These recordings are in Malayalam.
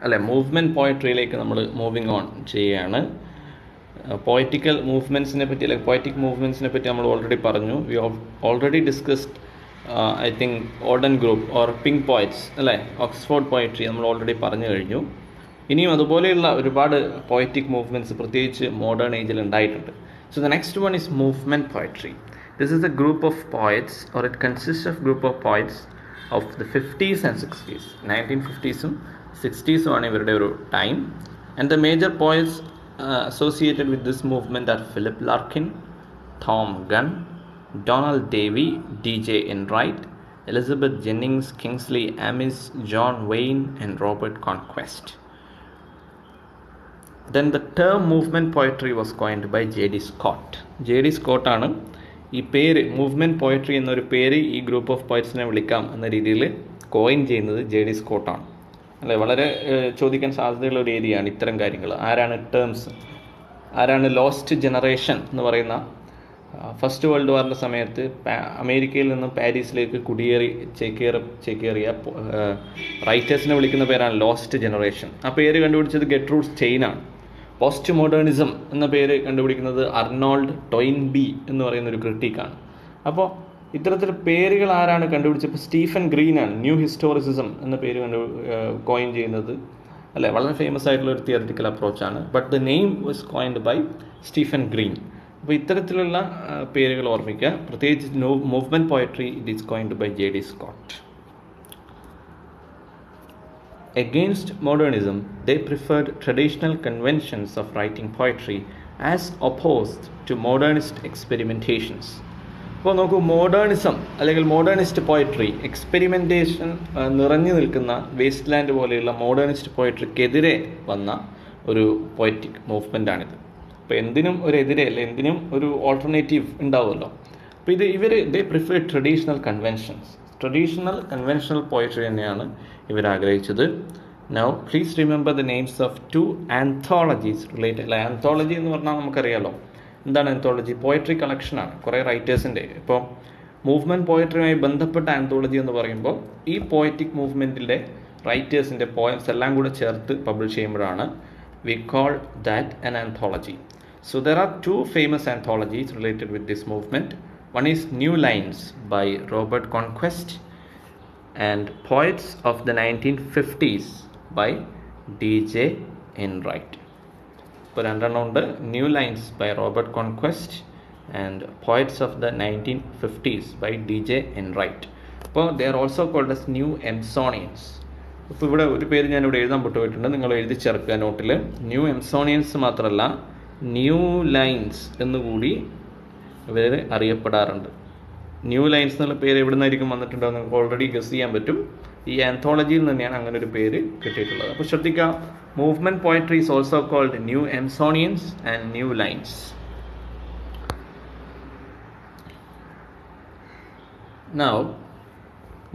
അല്ലെ മൂവ്മെൻറ്റ് പോയട്രിയിലേക്ക് നമ്മൾ മൂവിങ് ഓൺ ചെയ്യുകയാണ്. പോയറ്റിക്കൽ മൂവ്മെൻറ്റ്സിനെ പറ്റി അല്ലെങ്കിൽ പോയറ്റിക് മൂവ്മെൻറ്റ്സിനെ പറ്റി നമ്മൾ ഓൾറെഡി പറഞ്ഞു. We already discussed I think ഓർഡൻ group or pink poets അല്ലേ, ഓക്സ്ഫോർഡ് പോയട്രി നമ്മൾ ഓൾറെഡി പറഞ്ഞു കഴിഞ്ഞു. ഇനിയും അതുപോലെയുള്ള ഒരുപാട് പോയറ്റിക് മൂവ്മെൻറ്റ്സ് പ്രത്യേകിച്ച് മോഡേൺ ഏജിൽ ഉണ്ടായിട്ടുണ്ട്. So the next one is movement poetry. This is A group of poets or it consist of group of poets of the 50s and 60s. 1950s 60s ആണ് ഇവരുടെ ഒരു time. And the major poets associated with this movement are Philip Larkin, Tom Gunn, Donald Davy, D.J. Enright, Elizabeth Jennings, Kingsley Amis, John Wayne and Robert Conquest. Then the term movement poetry was coined by J.D. Scott. J.D. Scott ആണ് ഈ പേര് മൂവ്മെൻറ്റ് പോയട്രി എന്നൊരു പേര് ഈ ഗ്രൂപ്പ് ഓഫ് പോയറ്റ്സിനെ വിളിക്കാം എന്ന രീതിയിൽ കോയിൻ ചെയ്യുന്നത് J.D. സ്കോട്ടാണ് അല്ലേ. വളരെ ചോദിക്കാൻ സാധ്യതയുള്ള ഒരു ഏരിയയാണ് ഇത്തരം കാര്യങ്ങൾ. ആരാണ് ടേംസ്, ആരാണ് ലോസ്റ്റ് ജനറേഷൻ എന്ന് പറയുന്ന ഫസ്റ്റ് വേൾഡ് വാറിൻ്റെ സമയത്ത് അമേരിക്കയിൽ നിന്നും പാരീസിലേക്ക് കുടിയേറി ചേക്കേറിയ റൈറ്റേഴ്സിനെ വിളിക്കുന്ന പേരാണ് ലോസ്റ്റ് ജനറേഷൻ. ആ പേര് കണ്ടുപിടിച്ചത് ഗെട്രൂഡ് സ്റ്റെയിനാണ്. പോസ്റ്റ് മോഡേണിസം എന്ന പേര് കണ്ടുപിടിക്കുന്നത് അർണോൾഡ് ടോയിൻബി എന്ന് പറയുന്ന ഒരു ക്രിട്ടിക്കാണ്. അപ്പോൾ ഇത്തരത്തിൽ പേരുകൾ ആരാണ് കണ്ടുപിടിച്ചപ്പോൾ സ്റ്റീഫൻ ഗ്രീനാണ് ന്യൂ ഹിസ്റ്റോറിസിസം എന്ന പേര് കോയിൻ ചെയ്യുന്നത് അല്ലേ. വളരെ ഫേമസ് ആയിട്ടുള്ള ഒരു തിയറിറ്റിക്കൽ അപ്രോച്ചാണ്. But the name was coined by Stephen Green. അപ്പോൾ ഇത്തരത്തിലുള്ള പേരുകൾ ഓർമ്മിക്കുക. പ്രത്യേകിച്ച് movement poetry it is coined by J.D. Scott. Against modernism, they preferred traditional conventions of writing poetry as opposed to modernist experimentations. അപ്പോൾ നോക്കൂ, മോഡേണിസം അല്ലെങ്കിൽ മോഡേണിസ്റ്റ് പോയട്രി എക്സ്പെരിമെൻറ്റേഷൻ നിറഞ്ഞു നിൽക്കുന്ന വേസ്റ്റ് ലാൻഡ് പോലെയുള്ള മോഡേണിസ്റ്റ് പോയട്രിക്കെതിരെ വന്ന ഒരു പോയറ്റിക് മൂവ്മെൻ്റാണിത്. അപ്പോൾ എന്തിനും ഒരു എതിരെ അല്ല, എന്തിനും ഒരു ഓൾട്ടർനേറ്റീവ് ഉണ്ടാവുമല്ലോ. അപ്പോൾ ഇവർ they prefer traditional conventional poetry തന്നെയാണ് ഇവർ ആഗ്രഹിച്ചത്. Now please remember the names of 2 anthologies related. അല്ല, ആന്തോളജി എന്ന് പറഞ്ഞാൽ നമുക്കറിയാലോ എന്താണ് ആന്തോളജി. പോയട്രി കളക്ഷനാണ് കുറേ റൈറ്റേഴ്സിൻ്റെ. ഇപ്പോൾ മൂവ്മെൻറ്റ് പോയട്രിയുമായി ബന്ധപ്പെട്ട ആന്തോളജി എന്ന് പറയുമ്പോൾ ഈ പോയറ്റിക് മൂവ്മെൻറ്റിൻ്റെ റൈറ്റേഴ്സിൻ്റെ പോയംസ് എല്ലാം കൂടെ ചേർത്ത് പബ്ലിഷ് ചെയ്യുമ്പോഴാണ് we call that an anthology. So there are 2 famous anthologies related with this movement. One is New Lines by Robert Conquest and Poets of the 1950s by D.J. Enright. ഇപ്പോൾ രണ്ടെണ്ണം ഉണ്ട്, New Lines by Robert Conquest and Poets of the 1950s by D.J. Enright. അപ്പോൾ they are also called as New Empsonians. ഇപ്പോൾ ഇവിടെ ഒരു പേര് ഞാനിവിടെ എഴുതാൻ വിട്ടുപോയിട്ടുണ്ട്, നിങ്ങൾ എഴുതി ചേർക്കുക നോട്ടിൽ. ന്യൂ എംസോണിയൻസ് മാത്രമല്ല, ന്യൂ ലൈൻസ് എന്നുകൂടി ഇവർ അറിയപ്പെടാറുണ്ട്. ന്യൂ ലൈൻസ് എന്നുള്ള പേര് എവിടെ നിന്നായിരിക്കും വന്നിട്ടുണ്ടോ നിങ്ങൾക്ക് ഓൾറെഡി ഗസ് ചെയ്യാൻ പറ്റും. ഈ ആന്തോളജിയിൽ തന്നെയാണ് അങ്ങനെ ഒരു പേര് കിട്ടിയിട്ടുള്ളത്. അപ്പോൾ ശ്രദ്ധിക്കുക, movement poetry is also called New Empsonians and New Lines. Now,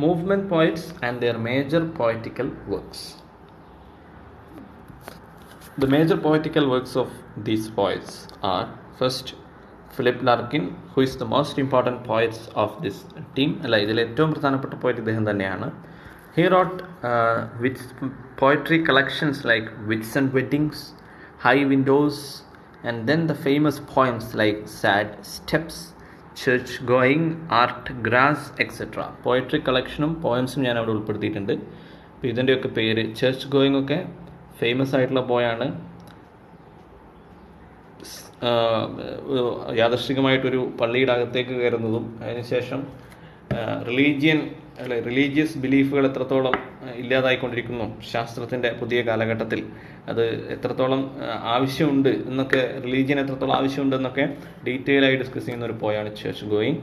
movement poets and their major poetical works. The major poetical works of these poets are first Philip Larkin, who is the most important poet of this team. അല്ല, ഇതിൽ ഏറ്റവും പ്രധാനപ്പെട്ട പോയറ്റ് ഇദ്ദേഹം തന്നെയാണ്. He wrote with poetry collections like Wits and Weddings, High Windows, and then the famous poems like Sad Steps, Church Going, Art Grass, etc. Poetry കളക്ഷനും പോയംസും ഞാൻ അവിടെ ഉൾപ്പെടുത്തിയിട്ടുണ്ട്. അപ്പോൾ ഇതിൻ്റെയൊക്കെ പേര് ചർച്ച് ഗോയിങ് ഒക്കെ ഫേമസ് ആയിട്ടുള്ള പോയാണ്. യാദൃശ്ചികമായിട്ടൊരു പള്ളിയുടെ അകത്തേക്ക് കയറുന്നതും അതിനുശേഷം റിലീജിയസ് ബിലീഫുകൾ എത്രത്തോളം ഇല്ലാതായിക്കൊണ്ടിരിക്കുന്നു ശാസ്ത്രത്തിൻ്റെ പുതിയ കാലഘട്ടത്തിൽ, അത് എത്രത്തോളം ആവശ്യമുണ്ട് എന്നൊക്കെ, റിലീജിയൻ എത്രത്തോളം ആവശ്യമുണ്ട് എന്നൊക്കെ ഡീറ്റെയിൽ ആയി ഡിസ്കസ് ചെയ്യുന്ന ഒരു പോയാണ് ചർച്ച് ഗോയിങ്.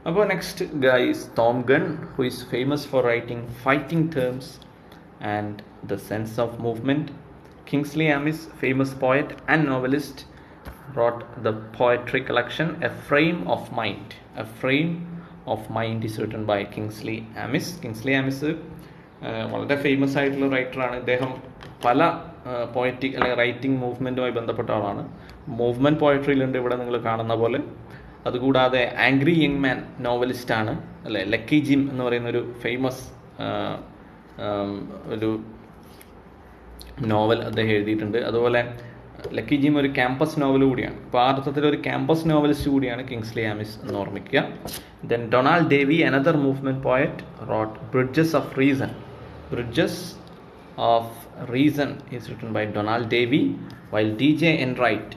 അപ്പോൾ next guys Tom gun, who is famous for writing fighting terms and the sense of movement. Kingsley ആമിസ്, famous poet and novelist, wrote the poetry collection A Frame of Mind. A Frame of Mind is written by Kingsley Amis. Kingsley Amis വളരെ ഫേമസ് ആയിട്ടുള്ള റൈറ്ററാണ്. ഇദ്ദേഹം പല പോയറ്റിക് അല്ലെങ്കിൽ റൈറ്റിംഗ് മൂവ്മെൻറ്റുമായി ബന്ധപ്പെട്ട ആളാണ്. മൂവ്മെൻറ്റ് പോയട്രിയിലുണ്ട് ഇവിടെ നിങ്ങൾ കാണുന്ന പോലെ. അതുകൂടാതെ ആംഗ്രി യങ് മാൻ നോവലിസ്റ്റാണ് അല്ലേ. ലക്കി ജിം എന്ന് പറയുന്ന ഒരു ഫേമസ് ഒരു നോവൽ അദ്ദേഹം എഴുതിയിട്ടുണ്ട്. അതുപോലെ ലക്കി ജിം ഒരു ക്യാമ്പസ് നോവൽ കൂടിയാണ്. അപ്പോൾ ആ അർത്ഥത്തിൽ ഒരു ക്യാമ്പസ് നോവലിസ്റ്റ് കൂടിയാണ് കിങ്സ്ലി ആമിസ് എന്ന് ഓർമ്മിക്കുക. Then Donald Davie, another movement poet, wrote bridges of reason. Bridges of reason is written by Donald Davie. While TJ. Enright,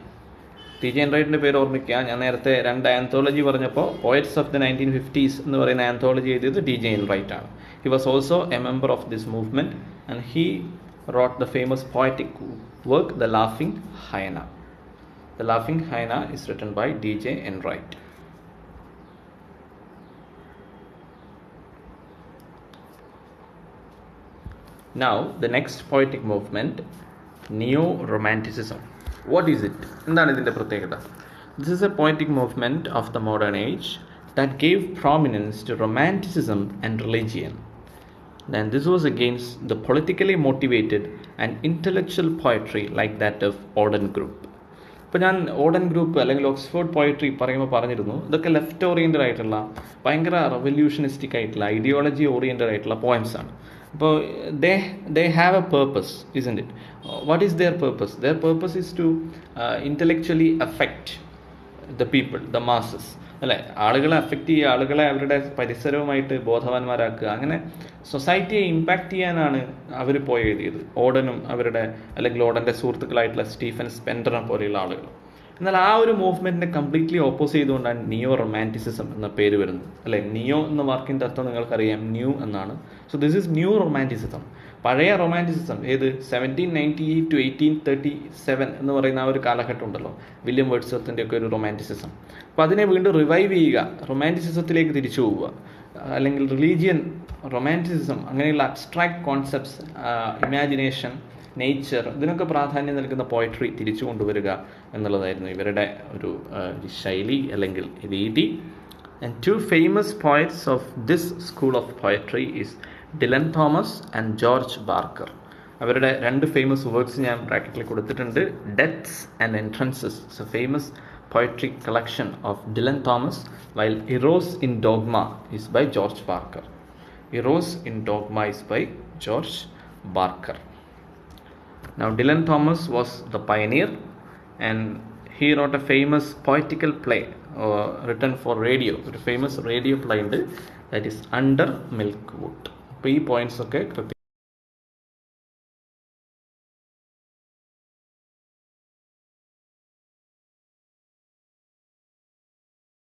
TJ. എൻറൈറ്റിൻ്റെ പേര് ഓർമ്മിക്കുക. ഞാൻ നേരത്തെ 2 ആന്തോളജി പറഞ്ഞപ്പോൾ പോയറ്റ്സ് ഓഫ് ദ 1950s എന്ന് പറയുന്ന ആന്തോളജി എഴുതിയത് ടി.ജെ. എൻറൈറ്റ് ആണ്. He was also A member of this movement and he wrote the famous poetic work The Laughing Hyena. The Laughing Hyena is written by D.J. Enright. Now the next poetic movement, Neo-Romanticism. What is it? എന്താണ് ഇതിൻ്റെ പ്രത്യേകത? This is a poetic movement of the modern age that gave prominence to romanticism and religion. Then this was against the politically motivated and intellectual poetry like that of Auden Group. ഇപ്പോൾ ഞാൻ ഓഡൻ ഗ്രൂപ്പ് അല്ലെങ്കിൽ ഓക്സ്ഫോർഡ് പോയട്രി പറയുമ്പോൾ പറഞ്ഞിരുന്നു, ഇതൊക്കെ ലെഫ്റ്റ് ഓറിയൻറ്റഡ് ആയിട്ടുള്ള ഭയങ്കര റെവല്യൂഷനിസ്റ്റിക് ആയിട്ടുള്ള ഐഡിയോളജി ഓറിയൻറ്റഡ് ആയിട്ടുള്ള പോയംസ് ആണ്. അപ്പോൾ they have a purpose, isn't it? What is their purpose? Their purpose is to intellectually affect the people, the masses, അല്ലേ? ആളുകളെ അഫക്റ്റ് ചെയ്യുക, ആളുകളെ അവരുടെ പരിസരവുമായിട്ട് ബോധവാന്മാരാക്കുക, അങ്ങനെ സൊസൈറ്റിയെ ഇമ്പാക്റ്റ് ചെയ്യാനാണ് അവർ പോയി എഴുതിയത്. ഓഡനും അവരുടെ അല്ലെങ്കിൽ ഓഡൻ്റെ സുഹൃത്തുക്കളായിട്ടുള്ള സ്റ്റീഫൻ സ്പെൻഡറിനെ പോലെയുള്ള ആളുകൾ. എന്നാൽ ആ ഒരു മൂവ്മെൻറ്റിനെ കംപ്ലീറ്റ്ലി ഓപ്പോസ് ചെയ്തുകൊണ്ടാണ് നിയോ റൊമാൻറ്റിസിസം എന്ന പേര് വരുന്നത്, അല്ലേ? നിയോ എന്ന വാക്കിൻ്റെ അർത്ഥം നിങ്ങൾക്കറിയാം, ന്യൂ എന്നാണ്. So this is new romanticism. പഴയ റൊമാൻറ്റിസിസം ഏത് 1798 to 1837 എന്ന് പറയുന്ന ആ ഒരു കാലഘട്ടം ഉണ്ടല്ലോ, വില്യം വേർഡ്സ്വർത്തിൻ്റെ ഒക്കെ ഒരു റൊമാൻറ്റിസിസം. അപ്പോൾ അതിനെ വീണ്ടും റിവൈവ് ചെയ്യുക, റൊമാൻറ്റിസിസത്തിലേക്ക് തിരിച്ചു പോവുക, അല്ലെങ്കിൽ റിലീജിയൻ, റൊമാൻറ്റിസിസം, അങ്ങനെയുള്ള അബ്സ്ട്രാക്ട് കോൺസെപ്റ്റ്സ്, ഇമാജിനേഷൻ, നേച്ചർ, ഇതിനൊക്കെ പ്രാധാന്യം നൽകുന്ന പോയട്രി തിരിച്ചു കൊണ്ടുവരിക എന്നുള്ളതായിരുന്നു ഇവരുടെ ഒരു ശൈലി അല്ലെങ്കിൽ രീതി. And 2 famous poets of this school of poetry is Dylan Thomas and George Barker. അവരുടെ 2 famous works ഞാൻ ബ്രാക്കറ്റിൽ കൊടുത്തിട്ടുണ്ട്. Deaths and Entrances is a famous poetry collection of Dylan Thomas, while Eros in Dogma is by George Barker. Eros in Dogma is by George Barker. Now Dylan Thomas was the pioneer and he wrote a famous poetical play written for radio. ഒരു famous radio play ഉണ്ട്, that is Under Milk Wood. അപ്പോൾ ഈ പോയിന്റ്സ് ഒക്കെ